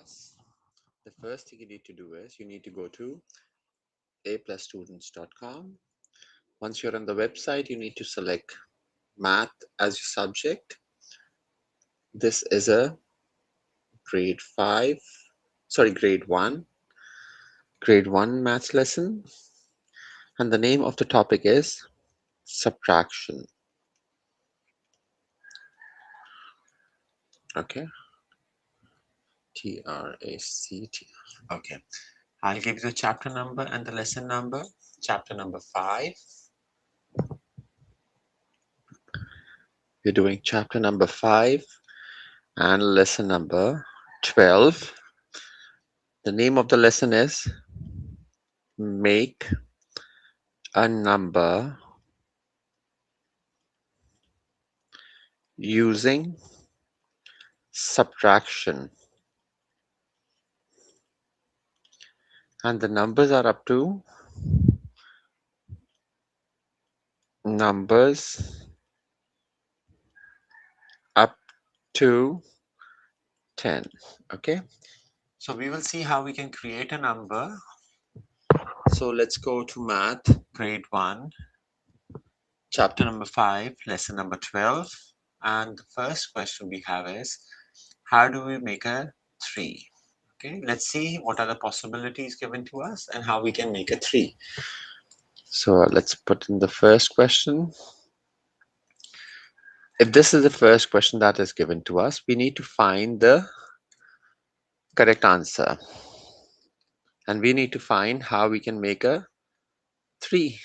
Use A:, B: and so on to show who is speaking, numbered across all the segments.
A: class, the first thing you need to do is you need to go to aplusstudents.com. Once you're on the website, you need to select math as your subject. This is a grade 5, grade 1 maths lesson, and the name of the topic is subtraction. Okay, TRACT. Okay, I'll give you the chapter number and the lesson number. Chapter number 5. We're doing chapter number 5 and lesson number 12. The name of the lesson is Make a Number Using Subtraction. And the numbers are up to numbers up to 10. Okay, so we will see how we can create a number. So let's go to math, grade 1, chapter number 5, lesson number 12. And the first question we have is, how do we make a 3? Okay, let's see what are the possibilities given to us and how we can make a 3. So let's put in the first question. If this is the first question that is given to us, we need to find the correct answer. And we need to find how we can make a 3.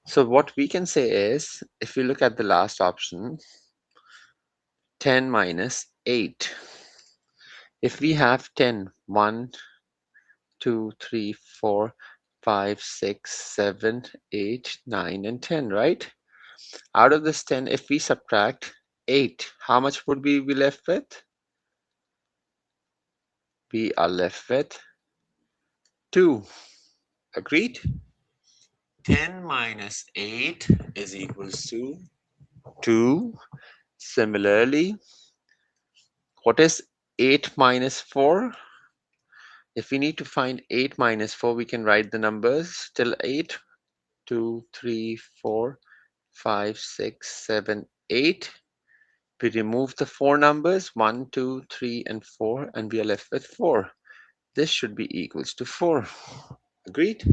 A: So what we can say is, if we look at the last option, 10 minus 8. If we have 10, 1, 2, 3, 4, 5, 6, 7, 8, 9, and 10, right? Out of this 10, if we subtract 8, how much would we be left with? We are left with 2. Agreed? 10 minus 8 is equals to 2. Similarly, what is 8 minus 4? If we need to find 8 minus 4, we can write the numbers till 8. 2, 3, 4, 5, 6, 7, 8. We remove the 4 numbers, 1, 2, 3, and 4, and we are left with 4. This should be equals to 4. Agreed?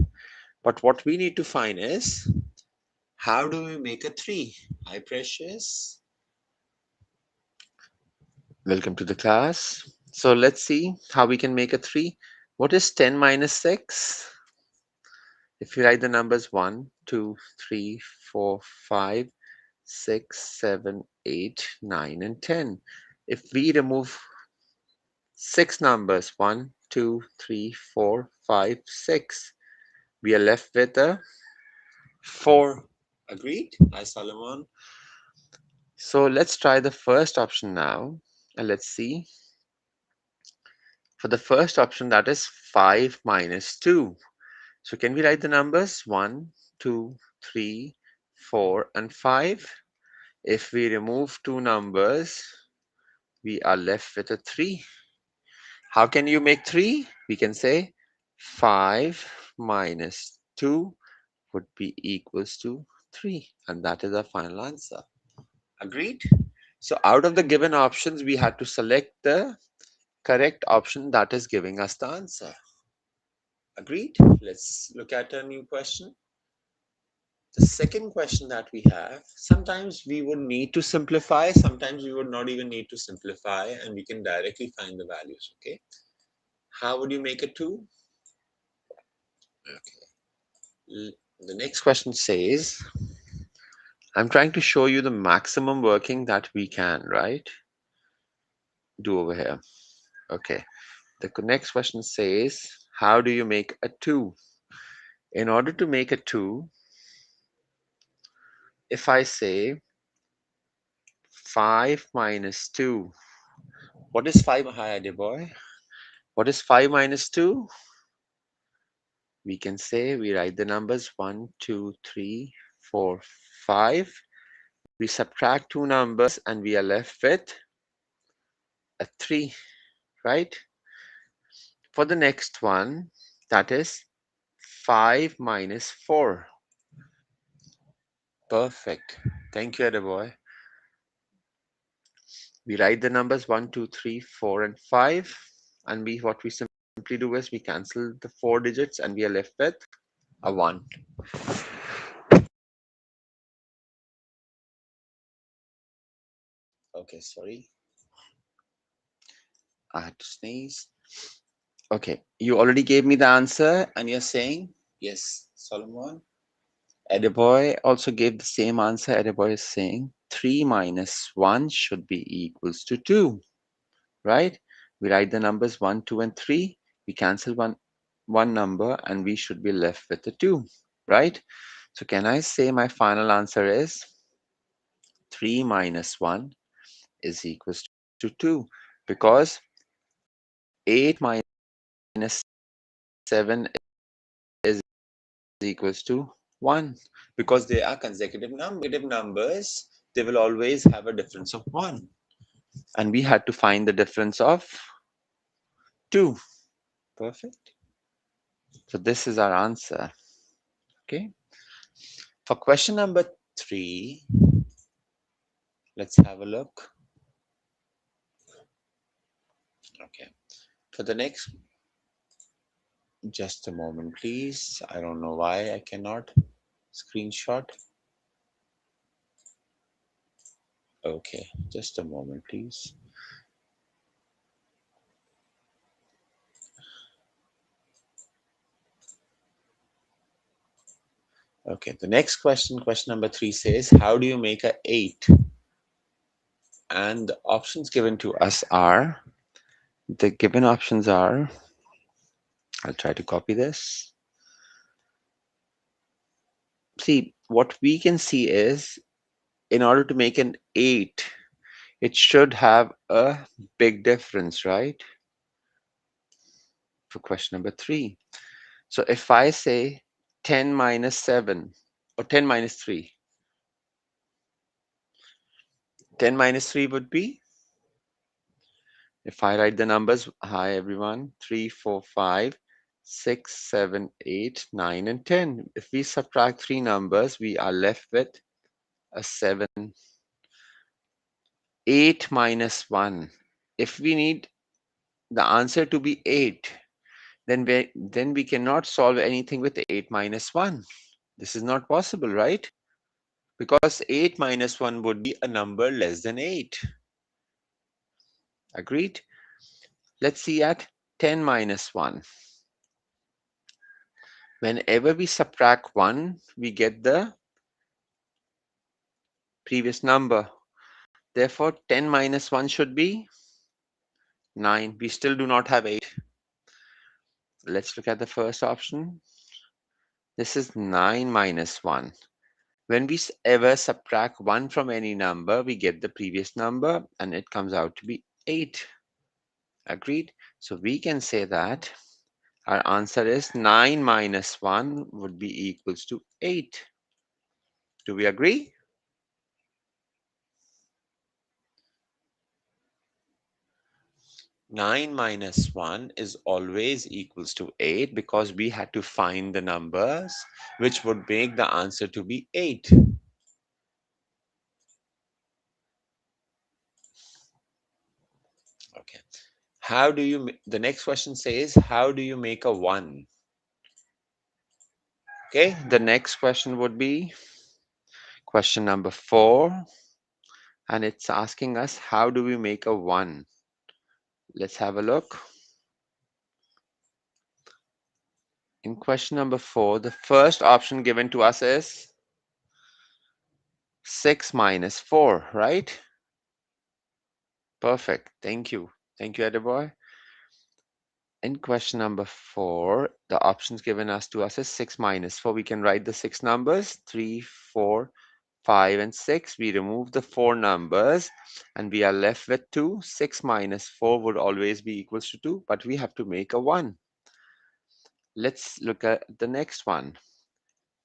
A: But what we need to find is, how do we make a 3? Hi, Precious. Welcome to the class. So let's see how we can make a 3. What is 10 minus 6? If you write the numbers 1, 2, 3, 4, 5, 6, 7, 8, 9, and 10. If we remove 6 numbers, 1, 2, 3, 4, 5, 6, we are left with a 4. Agreed? Hi, Solomon. So let's try the first option now, and let's see. For the first option, that is 5 minus 2. So can we write the numbers 1, 2, 3, 4, and 5? If we remove 2 numbers, we are left with a 3. How can you make 3? We can say 5 minus 2 would be equals to 3. And that is our final answer. Agreed? So out of the given options, we had to select the correct option that is giving us the answer. Agreed? Let's look at a new question. The second question that we have, sometimes we would need to simplify, sometimes we would not even need to simplify, and we can directly find the values. Okay, how would you make a 2? Okay, the next question says, I'm trying to show you the maximum working that we can, right, do over here. Okay, the next question says, how do you make a 2? In order to make a 2, if I say 5 minus 2, what is 5? Hi, dear boy. What is 5 minus 2? We can say, we write the numbers 1, 2, 3, 4, 5. We subtract 2 numbers and we are left with a 3, right? For the next one, that is 5 minus 4. Perfect. Thank you, boy. We write the numbers 1, 2, 3, 4, and 5. And what we simply do is we cancel the 4 digits and we are left with a 1. Okay, sorry. I had to sneeze. Okay, you already gave me the answer and you're saying, yes, Solomon. Ediboy also gave the same answer. Ediboy is saying 3 minus 1 should be equals to 2, right? We write the numbers 1, 2, and 3. We cancel one number and we should be left with a 2, right? So can I say my final answer is 3 minus 1 is equals to 2, because 8 minus 7 is equals to 1, because they are consecutive numbers. They will always have a difference of 1, and we had to find the difference of 2. Perfect. So this is our answer. Okay. For question number 3, let's have a look. Okay. For the next, just a moment, please. I don't know why I cannot screenshot. Okay, just a moment, please. Okay, the next question number 3 says, how do you make a 8? And the options given to us are, the given options are, I'll try to copy this. See, what we can see is, in order to make an 8, it should have a big difference, right? For question number 3. So if I say 10 minus 7, or 10 minus 3, 10 minus 3 would be, if I write the numbers, hi everyone, 3, 4, 5, 6, 7, 8, 9, and 10. If we subtract 3 numbers, we are left with a 7. 8 minus 1. If we need the answer to be 8, then we cannot solve anything with 8 minus 1. This is not possible, right? Because 8 minus 1 would be a number less than 8. Agreed? Let's see at 10 minus 1. Whenever we subtract 1, we get the previous number. Therefore, 10 minus 1 should be 9. We still do not have 8. Let's look at the first option. This is 9 minus 1. When we ever subtract 1 from any number, we get the previous number and it comes out to be 8. Agreed? So we can say that our answer is 9 minus 1 would be equals to 8. Do we agree? Nine minus 1 is always equals to 8 because we had to find the numbers which would make the answer to be 8. Okay. How do you, the next question says, how do you make a 1? Okay, the next question would be question number 4, and it's asking us, how do we make a 1? Let's have a look. In question number 4, the first option given to us is 6 minus 4, right? Perfect. Thank you. Thank you, Ediboy. In question number 4, the options given us to us is 6 minus 4. We can write the 6 numbers, 3, 4, 5, and 6. We remove the 4 numbers and we are left with 2. 6 minus 4 would always be equals to 2, but we have to make a 1. Let's look at the next one.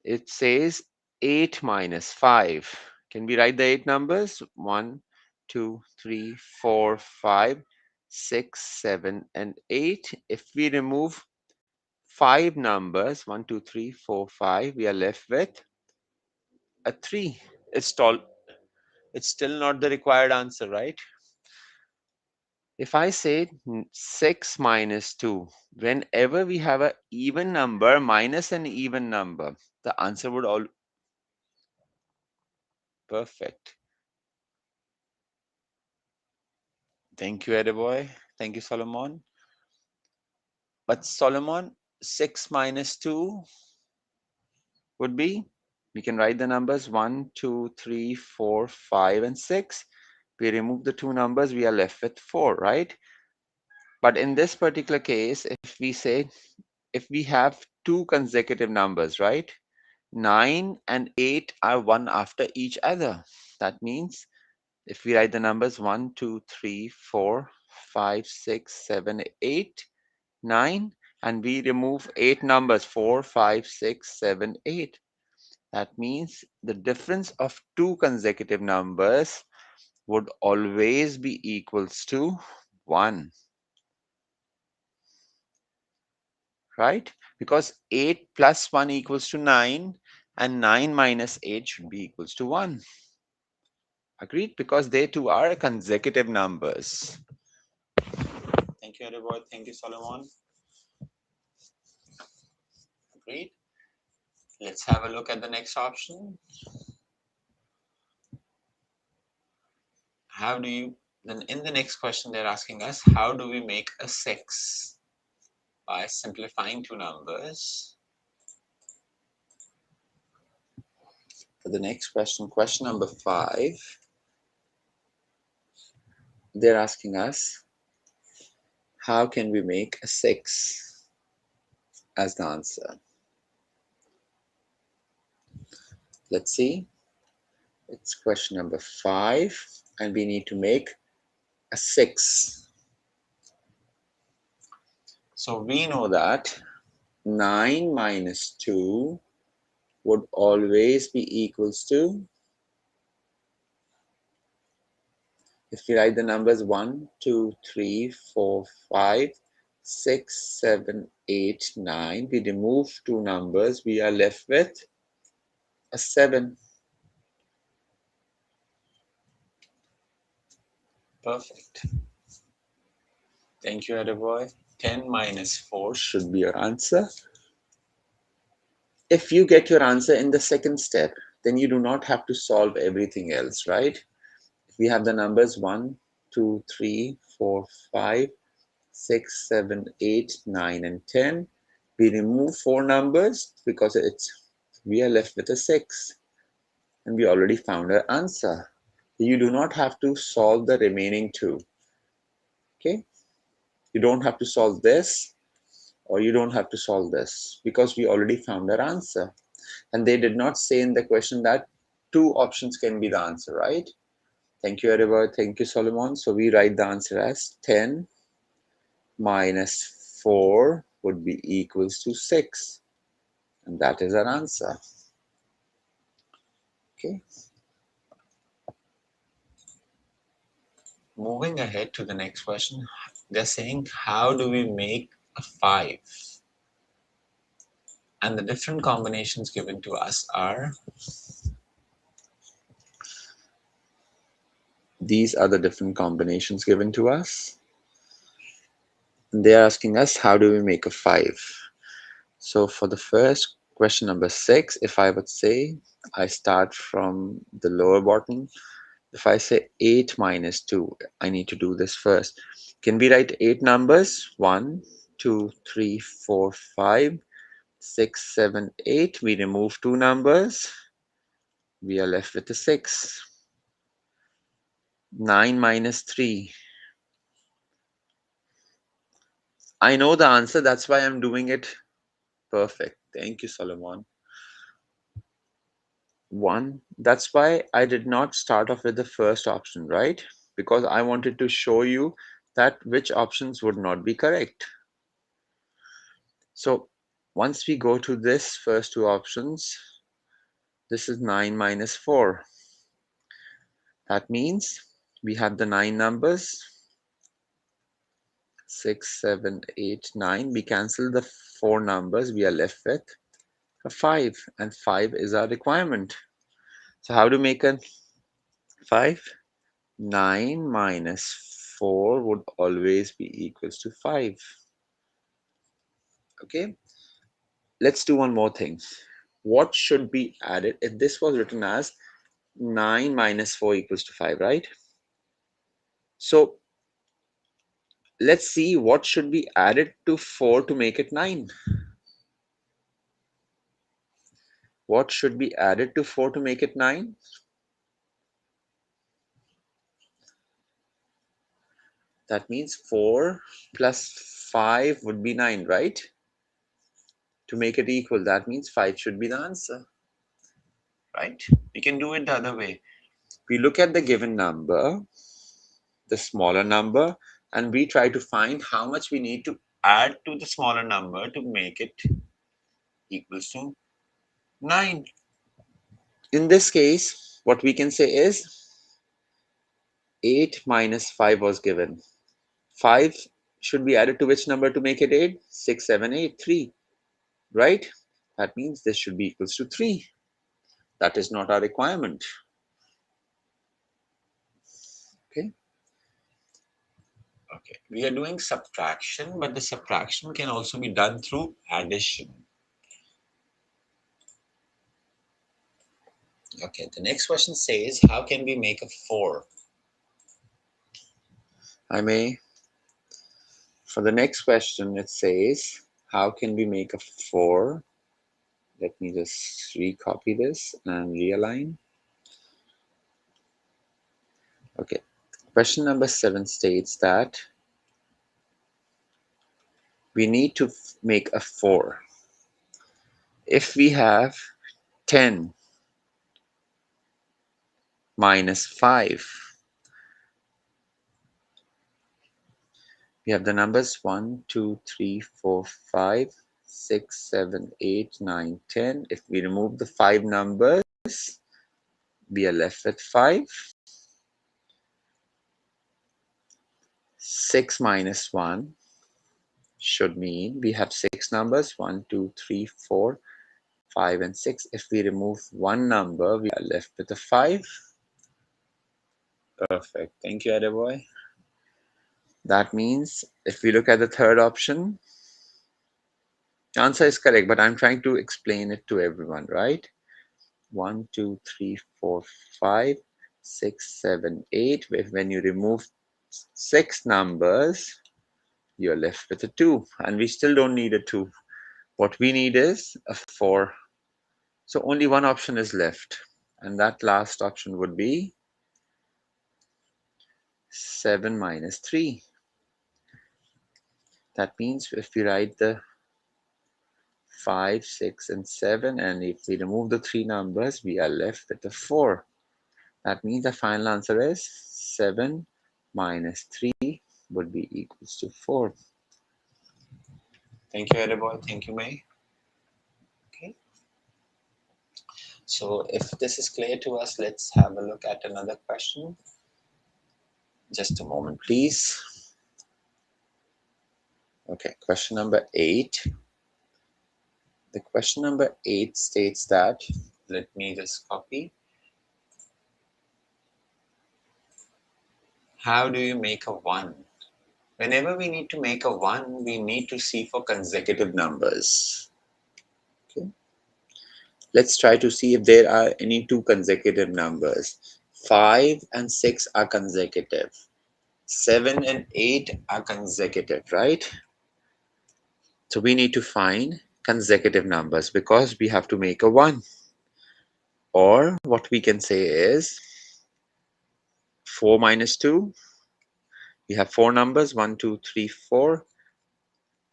A: It says 8 minus 5. Can we write the 8 numbers? 1, 2, 3, 4, 5, 6, 7, and 8. If we remove 5 numbers, 1, 2, 3, 4, 5, we are left with a 3. It's still not the required answer, right? If I say 6 minus 2, whenever we have an even number minus an even number, the answer would all perfect. Thank you, Ediboy. Thank you, Solomon. But Solomon, 6 minus 2 would be, we can write the numbers 1, 2, 3, 4, 5, and 6. We remove the two numbers, we are left with 4, right? But in this particular case, if we say, if we have two consecutive numbers, right? 9 and 8 are one after each other. That means if we write the numbers 1, 2, 3, 4, 5, 6, 7, 8, 9, and we remove 8 numbers 4, 5, 6, 7, 8. That means the difference of two consecutive numbers would always be equals to 1, right? Because 8 plus 1 equals to 9, and 9 minus 8 should be equals to 1. Agreed? Because they too are consecutive numbers. Thank you, everyone. Thank you, Solomon. Agreed? Let's have a look at the next option. How do you, then in the next question, they're asking us, how do we make a 6? By simplifying two numbers. For the next question, question number 5, they're asking us, how can we make a 6 as the answer? Let's see. It's question number 5, and we need to make a 6. So we know that 9 minus 2 would always be equals to, if we write the numbers 1, 2, 3, 4, 5, 6, 7, 8, 9, we remove two numbers, we are left with a 7. Perfect. Thank you, Adeboy. 10 minus 4 should be your answer. If you get your answer in the second step, then you do not have to solve everything else, right? We have the numbers 1, 2, 3, 4, 5, 6, 7, 8, 9, and 10. We remove 4 numbers because we are left with a 6. And we already found our answer. You do not have to solve the remaining 2. Okay? You don't have to solve this, or you don't have to solve this, because we already found our answer. And they did not say in the question that 2 options can be the answer, right? Thank you, Eriva. Thank you, Solomon. So we write the answer as 10 minus 4 would be equals to 6. And that is our answer. Okay. Moving ahead to the next question, they're saying, how do we make a 5? And the different combinations given to us are, these are the different combinations given to us. And they're asking us, how do we make a 5? So for the first question number 6, if I would say, I start from the lower bottom. If I say 8 minus 2, I need to do this first. Can we write 8 numbers? 1, 2, 3, 4, 5, 6, 7, 8. We remove 2 numbers. We are left with a 6. 9 minus 3. I know the answer. That's why I'm doing it perfect. Thank you, Solomon. 1. That's why I did not start off with the first option, right? Because I wanted to show you that which options would not be correct. So once we go to this first 2 options, this is 9 minus 4. That means we have the 9 numbers. 6, 7, 8, 9. We cancel the four numbers. We are left with a 5, and 5 is our requirement. So how to make a 5? 9 minus 4 would always be equals to 5. Okay, let's do one more thing. What should be added if this was written as 9 minus 4 equals to 5, right? So let's see what should be added to 4 to make it 9. What should be added to 4 to make it 9? That means 4 plus 5 would be 9, right? To make it equal, that means 5 should be the answer, right? We can do it the other way. We look at the given number, the smaller number, and we try to find how much we need to add to the smaller number to make it equals to 9. In this case, what we can say is 8 minus 5 was given. 5 should be added to which number to make it 8? 6, 7, 8, 3, right? That means this should be equals to 3. That is not our requirement. Okay. Okay. We are doing subtraction, but the subtraction can also be done through addition. Okay. The next question says, how can we make a 4? For the next question, it says, how can we make a 4? Let me just recopy this and realign. Okay. Question number 7 states that we need to make a 4. If we have 10 minus 5, we have the numbers 1, 2, 3, 4, 5, 6, 7, 8, 9, 10. If we remove the 5 numbers, we are left with 5. 6 minus 1 should mean we have 6 numbers 1, 2, 3, 4, 5, and 6. If we remove one number, we are left with a 5. Perfect. Thank you, Adeboy. That means if we look at the third option, the answer is correct, but I'm trying to explain it to everyone, right? 1, 2, 3, 4, 5, 6, 7, 8. When you remove 6 numbers, you're left with a 2, and we still don't need a 2. What we need is a 4. So only one option is left, and that last option would be 7 minus 3. That means if we write the 5, 6, and 7, and if we remove the 3 numbers, we are left with a 4. That means the final answer is 7 minus 3 would be equals to 4. Thank you, Adeboy. Thank you, May. Okay. So if this is clear to us, let's have a look at another question. Just a moment, please. Okay, question number 8. The question number 8 states that, let me just copy. How do you make a 1? Whenever we need to make a 1, we need to see for consecutive numbers. Okay. Let's try to see if there are any two consecutive numbers. 5 and 6 are consecutive. 7 and 8 are consecutive, right? So we need to find consecutive numbers because we have to make a 1. Or what we can say is 4 minus 2. We have 4 numbers, 1, 2, 3, 4.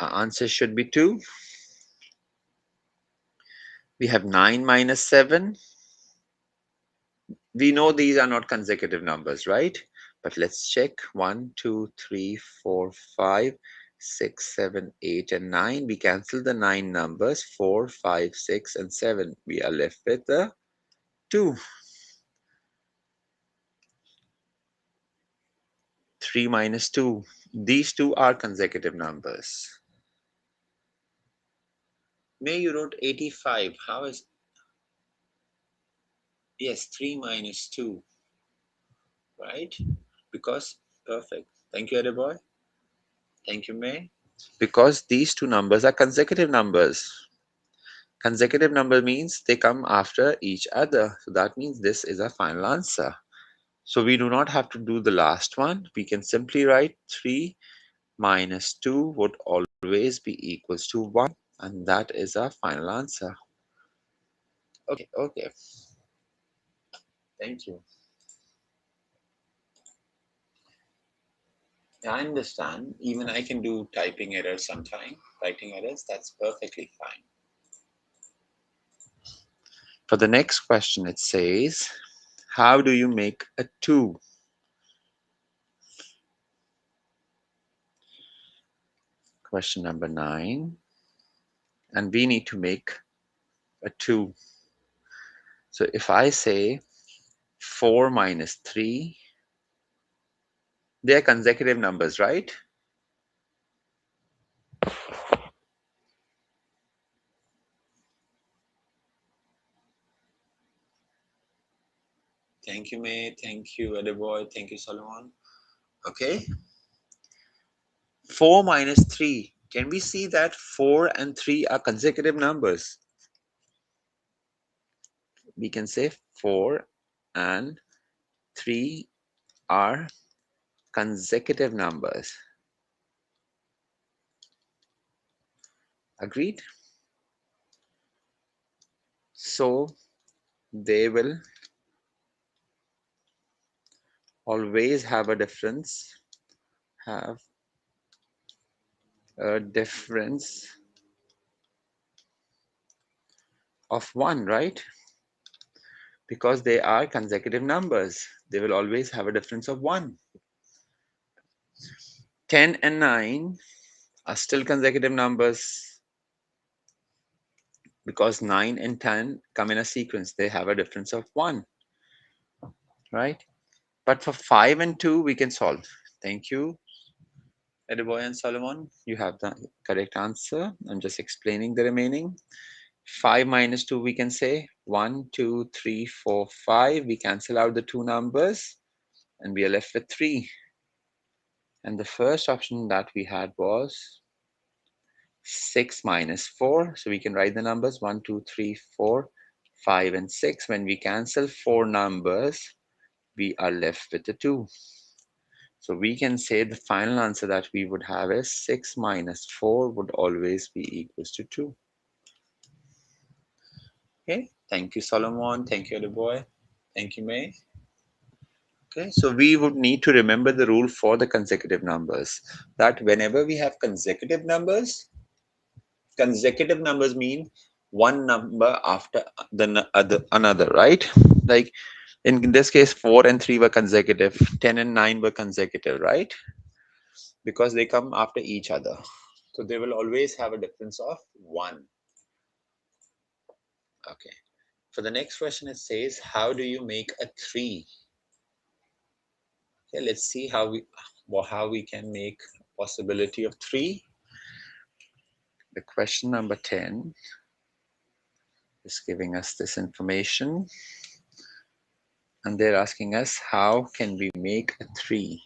A: Our answer should be 2. We have 9 minus 7. We know these are not consecutive numbers, right? But let's check. 1, 2, 3, 4, 5, 6, 7, 8, and 9. We cancel the 9 numbers. 4, 5, 6, and 7. We are left with a 2. 3 minus 2. These two are consecutive numbers. May you wrote 85. How is... Yes, 3 minus 2, right? Because, perfect. Thank you, other boy. Thank you, May. Because these two numbers are consecutive numbers. Consecutive number means they come after each other. So that means this is our final answer. So we do not have to do the last one. We can simply write 3 minus 2 would always be equals to 1. And that is our final answer. Okay, okay. Thank you. Yeah, I understand. Even I can do typing errors sometime. Writing errors, that's perfectly fine. For the next question, it says, how do you make a 2? Question number 9. And we need to make a 2. So if I say 4 minus 3, they are consecutive numbers, right? Thank you, May. Thank you, Ediboy. Thank you, Solomon. Okay. 4 minus 3. Can we see that 4 and 3 are consecutive numbers? We can say 4 and 3 are consecutive numbers. Agreed? So they will always have a difference, of 1, right? Because they are consecutive numbers. They will always have a difference of 1. 10 and 9 are still consecutive numbers because 9 and 10 come in a sequence. They have a difference of 1, right? But for 5 and 2, we can solve. Thank you, Ediboy and Solomon. You have the correct answer. I'm just explaining the remaining. 5 minus 2, we can say 1, 2, 3, 4, 5. We cancel out the two numbers and we are left with 3. And the first option that we had was 6 minus 4. So we can write the numbers 1, 2, 3, 4, 5, and 6. When we cancel 4 numbers, we are left with the 2. So we can say the final answer that we would have is 6 minus 4 would always be equals to 2. Okay, thank you, Solomon. Thank you, other boy. Thank you, May. Okay, so we would need to remember the rule for the consecutive numbers, that whenever we have consecutive numbers mean one number after the other another, right? Like in this case, 4 and 3 were consecutive, 10 and 9 were consecutive, right? Because they come after each other. So they will always have a difference of 1. Okay. For the next question, it says, how do you make a 3? Okay, let's see how we can make a possibility of 3. The question number 10 is giving us this information. And they're asking us, how can we make a 3?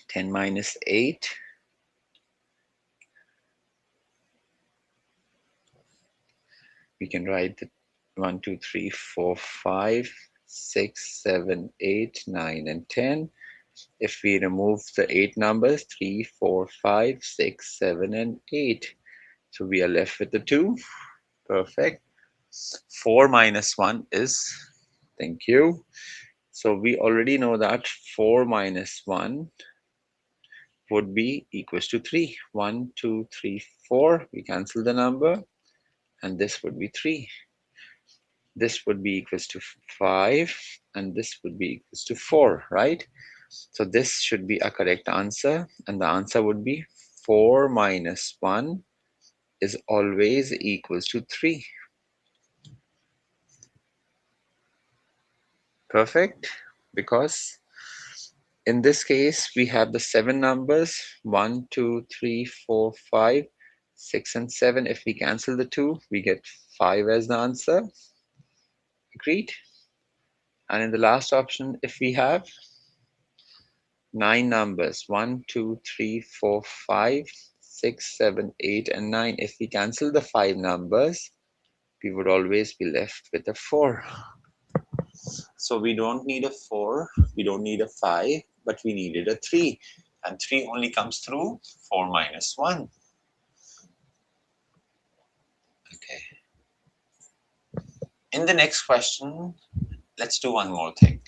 A: Ten minus 8. We can write the 1, 2, 3, 4, 5, 6, 7, 8, 9, and 10. If we remove the 8 numbers, 3, 4, 5, 6, 7, and 8. So we are left with the 2. Perfect. 4 minus 1 is, thank you. So we already know that 4 minus 1 would be equals to 3. 1, 2, 3, 4. We cancel the number and this would be 3. This would be equals to 5 and this would be equals to 4, right? So this should be a correct answer and the answer would be 4 minus 1 is always equals to 3. Perfect. Because in this case, we have the 7 numbers 1, 2, 3, 4, 5, 6, and 7. If we cancel the 2, we get 5 as the answer. Agreed. And in the last option, if we have 9 numbers 1, 2, 3, 4, 5, 6, 7, 8, and 9. If we cancel the 5 numbers, we would always be left with a 4. So we don't need a 4, we don't need a 5, but we needed a 3. And 3 only comes through 4 minus 1. Okay. In the next question, let's do one more thing.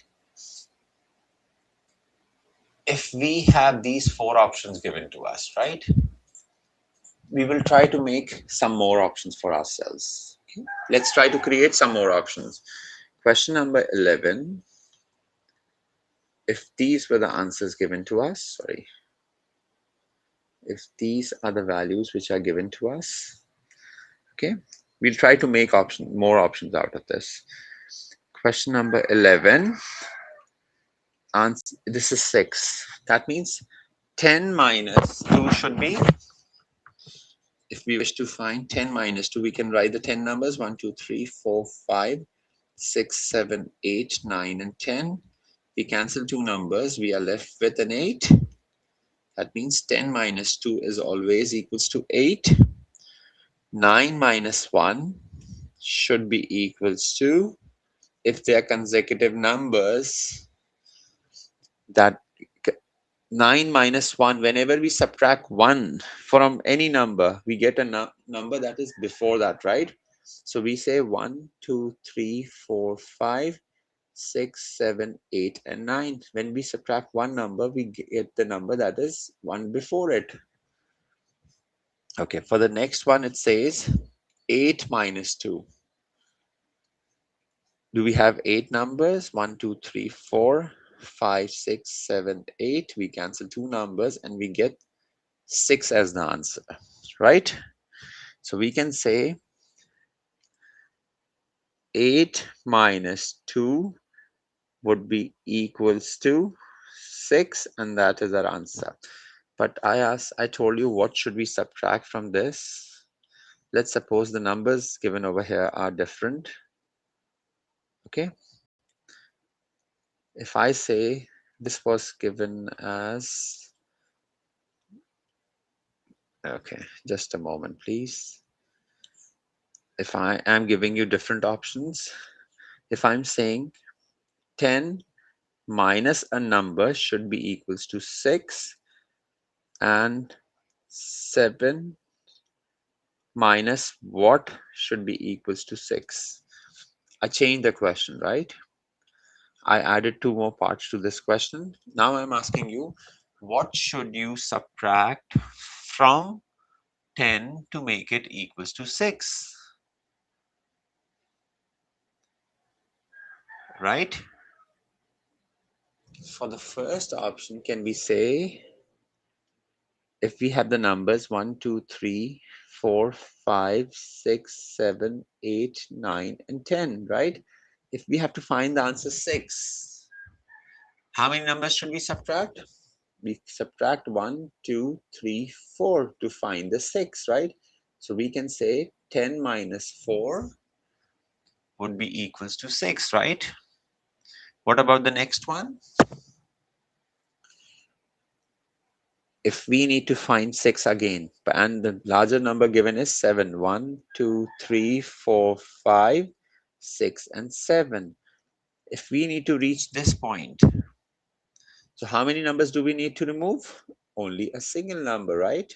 A: If we have these 4 options given to us, right? We will try to make some more options for ourselves. Okay? Let's try to create some more options. Question number 11. If these were the answers given to us, sorry, if these are the values which are given to us, okay, we'll try to make more options out of this. Question number 11, this is 6. That means 10 minus 2 should be, if we wish to find 10 minus 2, we can write the 10 numbers 1, 2, 3, 4, 5, 6, 7, 8, 9, and 10. We cancel 2 numbers, we are left with an 8. That means 10 minus 2 is always equals to 8. 9 minus 1 should be equals to, if they are consecutive numbers, that 9 minus 1, whenever we subtract 1 from any number, we get a number that is before that, right? So we say 1, 2, 3, 4, 5, 6, 7, 8, and 9. When we subtract one number, we get the number that is 1 before it. Okay, for the next one, it says 8 minus 2. Do we have 8 numbers? 1, 2, 3, 4, 5, 6, 7, 8. We cancel 2 numbers and we get 6 as the answer, right? So we can say 8 minus 2 would be equals to 6, and that is our answer. But I told you, what should we subtract from this? Let's suppose the numbers given over here are different. Okay. If I say this was given as, okay, just a moment, please. If I am giving you different options, if I'm saying 10 minus a number should be equals to 6, and 7 minus what should be equals to 6. I changed the question, right? I added 2 more parts to this question. Now I'm asking you, what should you subtract from 10 to make it equals to 6? Right? For the first option, can we say, if we have the numbers 1, 2, 3, 4, 5, 6, 7, 8, 9, and 10, right? If we have to find the answer 6, how many numbers should we subtract? We subtract 1, 2, 3, 4 to find the 6, right? So we can say 10 minus 4 would be equals to 6, right? What about the next one? If we need to find 6 again, and the larger number given is 7, 1, 2, 3, 4, 5, 6, and 7. If we need to reach this point, so how many numbers do we need to remove? Only a single number, right?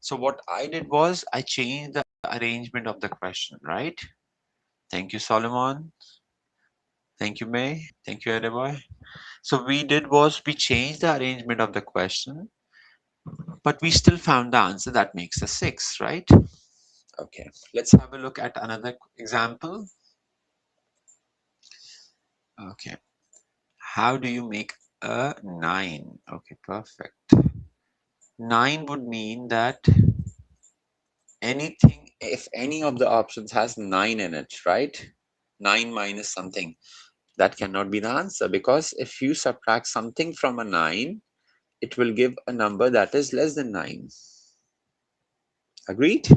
A: So what I did was I changed the arrangement of the question, right? Thank you, Solomon. Thank you, May. Thank you, Adeboy. So we did was we changed the arrangement of the question, but we still found the answer that makes a 6, right? Okay, let's have a look at another example. Okay, how do you make a 9? Okay, perfect. 9 would mean that anything, if any of the options has 9 in it, right? 9 minus something, that cannot be the answer, because if you subtract something from a 9, it will give a number that is less than 9. Agreed?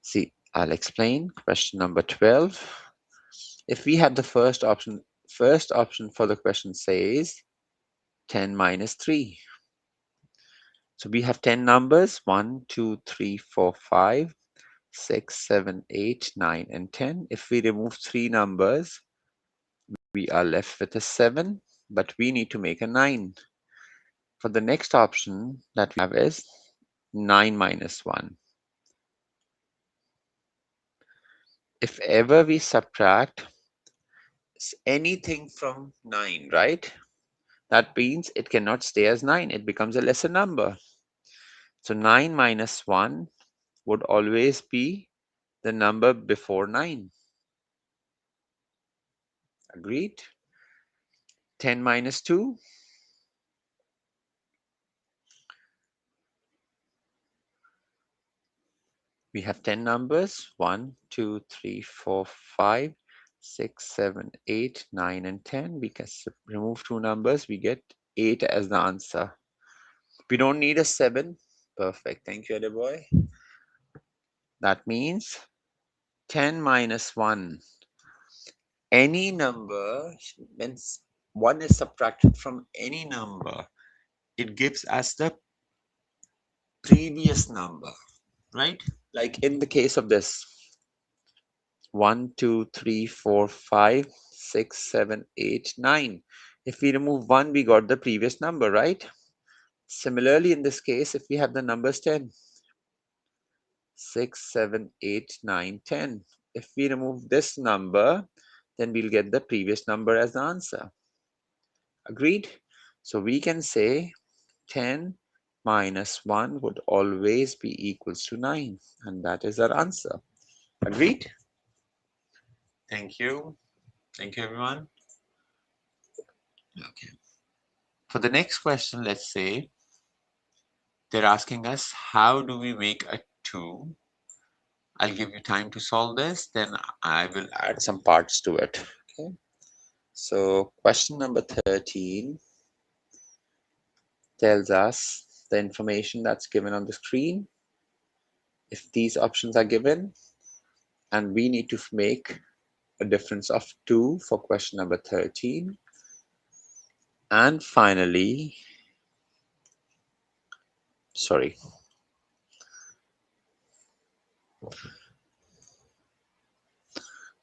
A: See, I'll explain. Question number 12. If we have the first option for the question says 10 minus 3. So we have 10 numbers, 1, 2, 3, 4, 5, 6, 7, 8, 9, and 10. If we remove 3 numbers, we are left with a 7, but we need to make a 9. For the next option that we have is 9 minus 1. If ever we subtract anything from 9, right? That means it cannot stay as 9. It becomes a lesser number. So 9 minus 1 would always be the number before 9. Agreed? 10 minus 2. We have 10 numbers, 1, 2, 3, 4, 5, 6, 7, 8, 9, and 10. We can remove 2 numbers, we get 8 as the answer. We don't need a 7. Perfect. Thank you, other boy. That means 10 minus 1. Any number, when 1 is subtracted from any number, it gives us the previous number, right? Like in the case of this, 1, 2, 3, 4, 5, 6, 7, 8, 9. If we remove 1, we got the previous number, right? Similarly, in this case, if we have the numbers 10, 6, 7, 8, 9, 10. If we remove this number, then we'll get the previous number as the answer. Agreed? So we can say 10 minus 1 would always be equals to 9. And that is our answer. Agreed? Thank you. Thank you, everyone. Okay. For the next question, let's say they're asking us, how do we make a 2? I'll give you time to solve this, then I will add some parts to it. Okay. So question number 13 tells us the information that's given on the screen. If these options are given, and we need to make a difference of 2 for question number 13. And finally, sorry,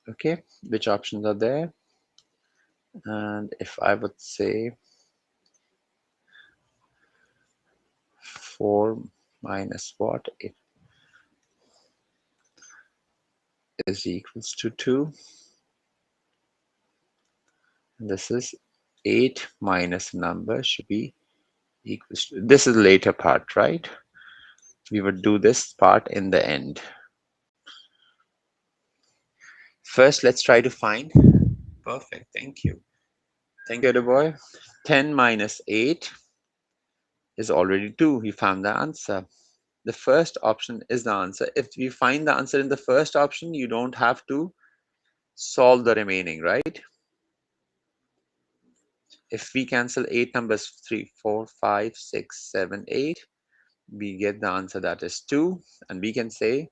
A: okay, which options are there? And if I would say 4 minus what? It is equals to 2. And this is 8 minus number should be equals to, this is the later part, right? We would do this part in the end. First, let's try to find. Perfect. Thank you. Thank you, other boy. 10 minus 8 is already 2. We found the answer. The first option is the answer. If you find the answer in the first option, you don't have to solve the remaining, right? If we cancel 8 numbers, 3, 4, 5, 6, 7, 8, we get the answer that is 2. And we can say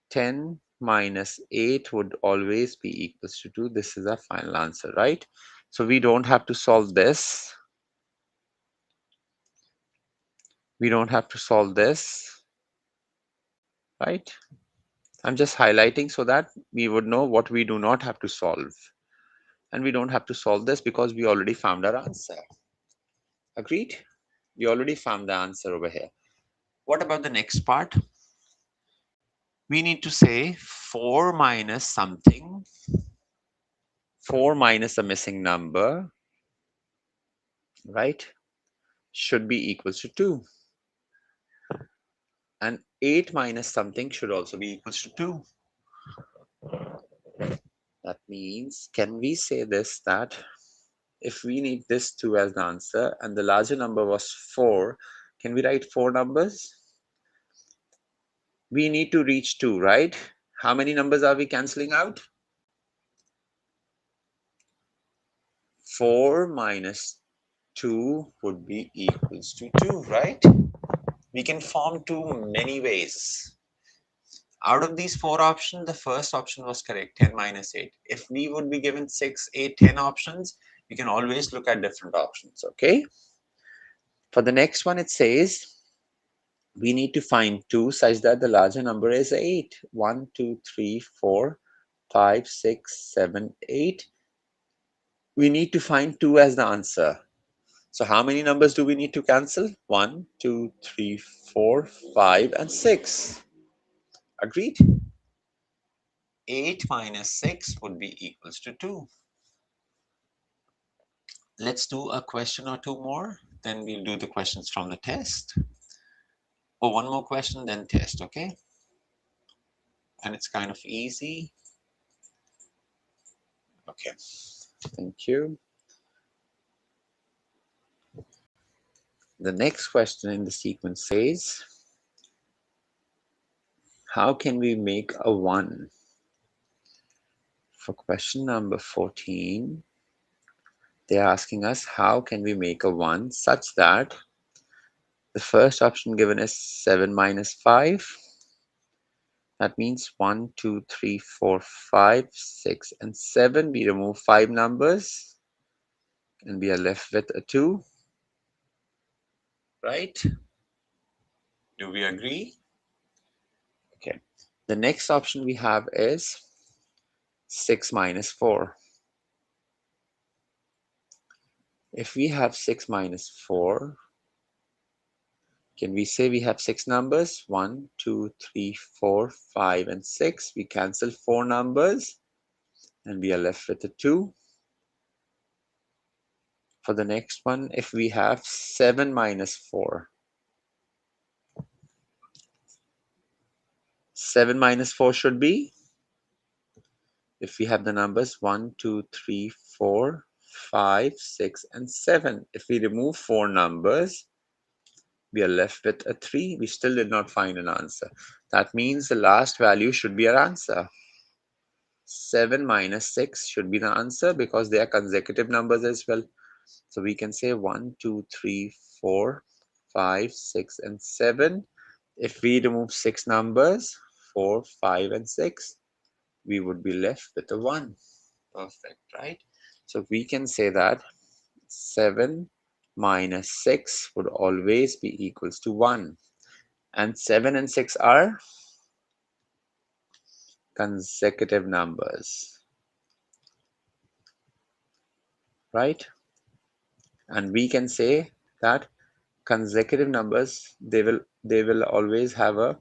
A: 10 minus 8 would always be equals to 2. This is our final answer, right? So we don't have to solve this. We don't have to solve this, right? I'm just highlighting so that we would know what we do not have to solve. And we don't have to solve this because we already found our answer. Agreed? We already found the answer over here. What about the next part? We need to say 4 minus something. 4 minus a missing number, right, should be equals to 2. And 8 minus something should also be equals to 2. That means, can we say this, that if we need this 2 as the answer and the larger number was 4, can we write 4 numbers? We need to reach 2, right? How many numbers are we cancelling out? 4 minus 2 would be equals to 2, right? We can form 2 many ways. Out of these 4 options, the first option was correct, 10 minus 8. If we would be given 6, 8, 10 options, we can always look at different options, okay? For the next one, it says we need to find 2 such that the larger number is 8. 1, 2, 3, 4, 5, 6, 7, 8. We need to find 2 as the answer. So how many numbers do we need to cancel? 1, 2, 3, 4, 5, and 6. Agreed? 8 minus 6 would be equals to 2. Let's do a question or two more. Then we'll do the questions from the test. Or one more question, then test, okay? And it's kind of easy. Okay, thank you. The next question in the sequence says, how can we make a 1? For question number 14, they're asking us how can we make a 1 such that the first option given is 7 minus 5. That means 1, 2, 3, 4, 5, 6, and 7. We remove 5 numbers and we are left with a 2. Right? Do we agree? Okay. The next option we have is 6 minus 4. If we have 6 minus 4, can we say we have 6 numbers? 1, 2, 3, 4, 5, and 6. We cancel 4 numbers and we are left with a 2. For the next one, if we have 7 minus 4, 7 minus 4 should be, if we have the numbers 1, 2, 3, 4, 5, 6, and 7. If we remove 4 numbers, we are left with a 3. We still did not find an answer. That means the last value should be our answer. 7 minus 6 should be the answer because they are consecutive numbers as well. So we can say 1, 2, 3, 4, 5, 6, and 7. If we remove 6 numbers, 4, 5, and 6, we would be left with a 1. Perfect, right? So we can say that 7 minus 6 would always be equals to 1. And 7 and 6 are consecutive numbers, right? And we can say that consecutive numbers, they will always have a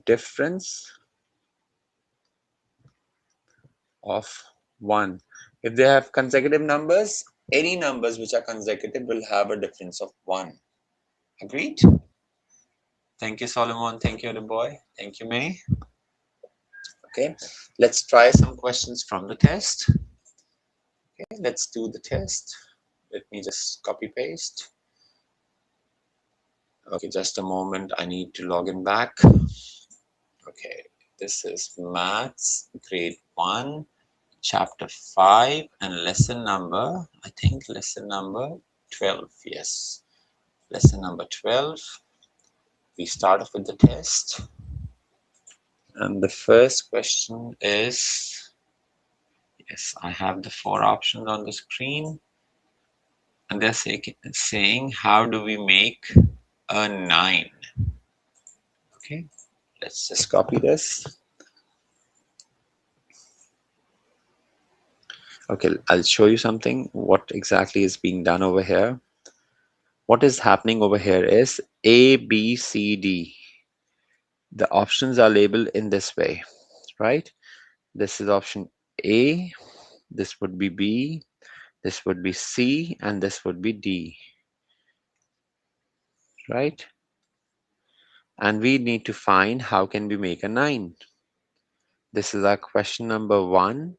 A: difference of 1. If they have consecutive numbers, any numbers which are consecutive will have a difference of 1. Agreed? Thank you, Solomon. Thank you, the boy. Thank you, May. Okay, let's try some questions from the test. Okay, let's do the test. Let me just copy paste. Okay, just a moment. I need to log in back. Okay, this is Maths, grade 1, chapter 5, and lesson number, I think lesson number 12. Yes, lesson number 12. We start off with the test. And the first question is, yes, I have the 4 options on the screen. And they're saying, how do we make a 9? Okay, let's just copy this. Okay, I'll show you something, what exactly is being done over here. What is happening over here is A, B, C, D. The options are labeled in this way, right? This is option A, this would be B, this would be C, and this would be D, right? And we need to find how can we make a 9. This is our question number 1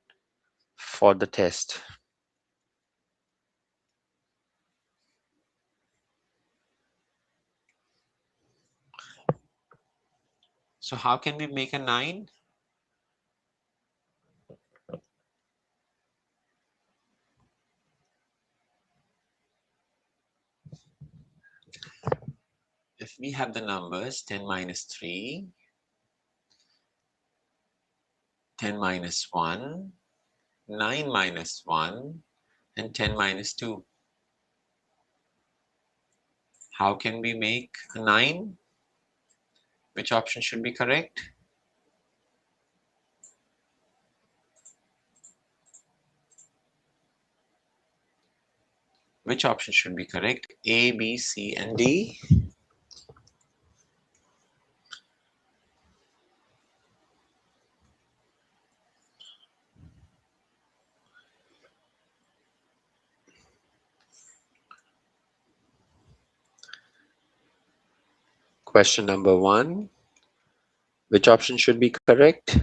A: for the test. So how can we make a 9? If we have the numbers 10 minus 3, 10 minus 1, 9 minus 1, and 10 minus 2. How can we make a 9? Which option should be correct? Which option should be correct? A, B, C, and D? Question number 1. Which option should be correct?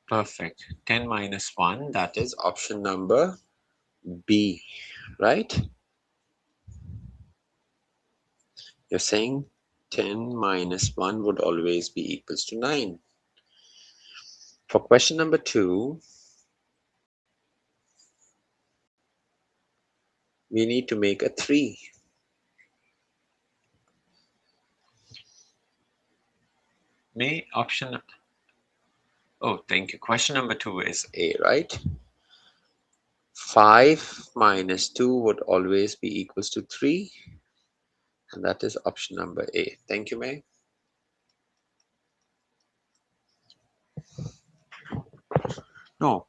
A: Perfect. 10 minus 1, that is option number B, right? You're saying 10 minus 1 would always be equals to 9. For question number 2, we need to make a 3. May option... Oh, thank you. Question number 2 is A, right? 5 minus 2 would always be equals to 3. And that is option number A. Thank you, May. No.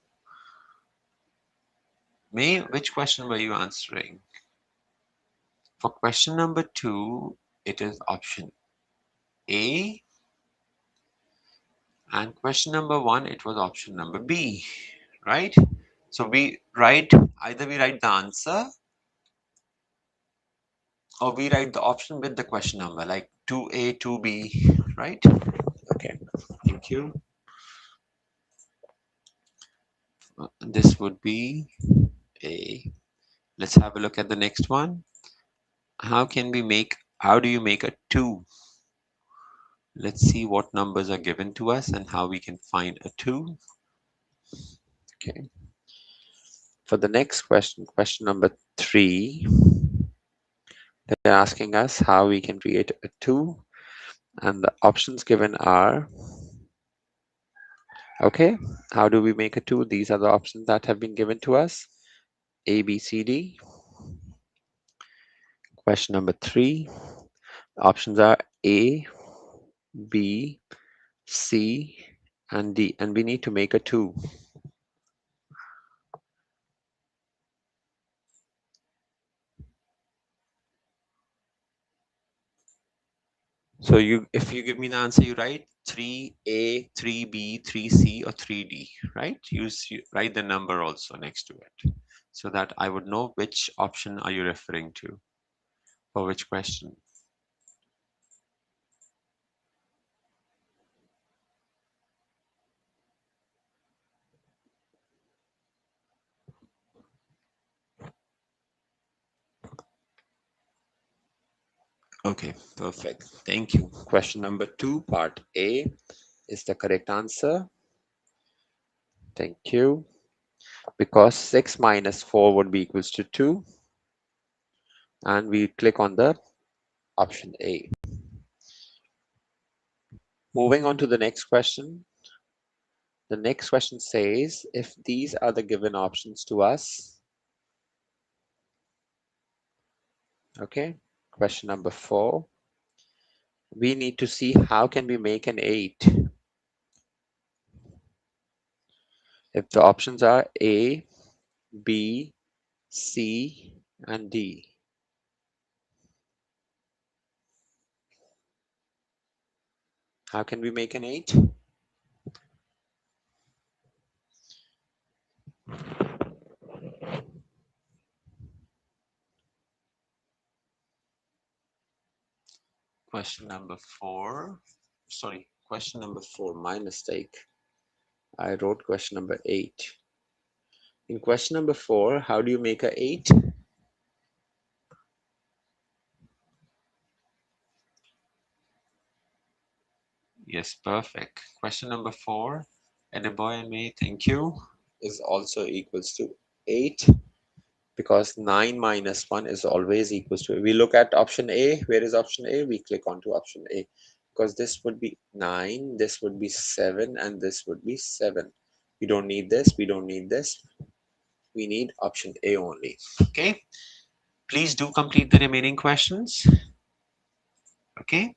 A: May, which question were you answering? For question number 2, it is option A. And question number 1, it was option number B, right? So we write, either we write the answer or we write the option with the question number, like 2A, 2B, right? Okay, thank you. This would be A. Let's have a look at the next one. How do you make a 2? Let's see what numbers are given to us and how we can find a 2. Okay. For the next question, question number 3, they're asking us how we can create a 2, and the options given are, okay, how do we make a 2? These are the options that have been given to us, A, B, C, D. Question number 3, the options are A, B, C, and D, and we need to make a 2. So if you give me the answer, you write 3A, 3B, 3C, or 3D, right? You write the number also next to it so that I would know which option are you referring to for which question. Okay, perfect. Thank you. Question number 2, part A is the correct answer. Thank you. Because 6 minus 4 would be equals to 2. And we click on the option A. Moving on to the next question. The next question says, if these are the given options to us, okay, question number 4, we need to see how can we make an 8. If the options are A, B, C, and D. How can we make an 8? Question number 4. Sorry, question number 4, my mistake. I wrote question number 8. In question number 4, how do you make a 8? Yes, perfect. Question number 4. And a boy and me, thank you, is also equals to 8 because 9 minus 1 is always equals to. We look at option A. Where is option A? We click onto option A because this would be 9, this would be 7, and this would be 7. We don't need this, we don't need this. We need option A only. Okay, please do complete the remaining questions. Okay,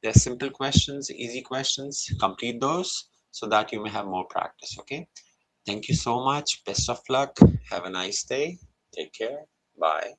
A: they're simple questions, easy questions. Complete those so that you may have more practice. Okay, thank you so much. Best of luck. Have a nice day. Take care. Bye.